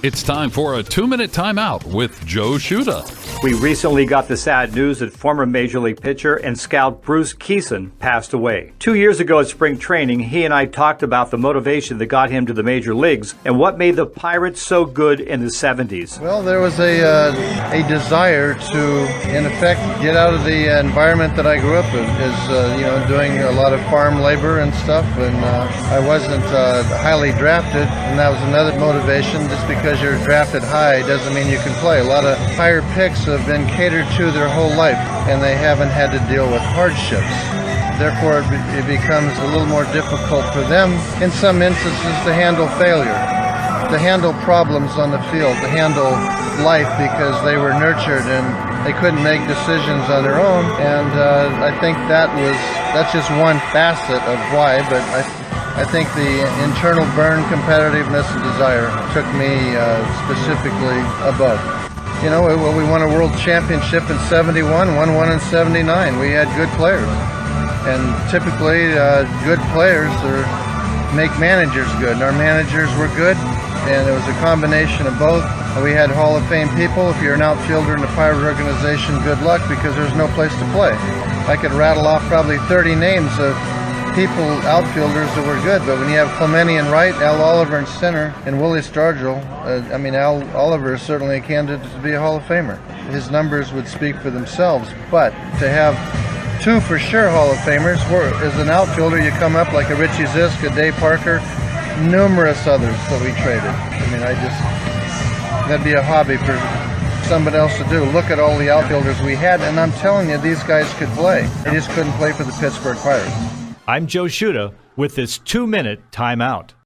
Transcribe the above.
It's time for a 2-minute timeout with Joe Shuda. We recently got the sad news that former Major League pitcher and scout Bruce Kison passed away. 2 years ago at spring training, he and I talked about the motivation that got him to the major leagues and what made the Pirates so good in the 70s. Well, there was a desire to, in effect, get out of the environment that I grew up in, doing a lot of farm labor and stuff, and I wasn't highly drafted, and that was another motivation. Just because you're drafted high doesn't mean you can play. A lot of higher picks have been catered to their whole life, and they haven't had to deal with hardships. Therefore, it becomes a little more difficult for them, in some instances, to handle failure, to handle problems on the field, to handle life, because they were nurtured and they couldn't make decisions on their own. And I think that's just one facet of why, but I think the internal burn, competitiveness, and desire took me specifically above. You know, we won a world championship in 71, won one in 79. We had good players. And typically, good players make managers good. And our managers were good, and it was a combination of both. We had Hall of Fame people. If you're an outfielder in the Pirate organization, good luck, because there's no place to play. I could rattle off probably 30 names of people, outfielders that were good, but when you have Clemente in right, Al Oliver in center, and Willie Stargell, Al Oliver is certainly a candidate to be a Hall of Famer. His numbers would speak for themselves, but to have two for sure Hall of Famers, as an outfielder, you come up like a Richie Zisk, a Dave Parker, numerous others that we traded. That'd be a hobby for somebody else to do. Look at all the outfielders we had, and I'm telling you, these guys could play. They just couldn't play for the Pittsburgh Pirates. I'm Joe Shuda with this 2-minute timeout.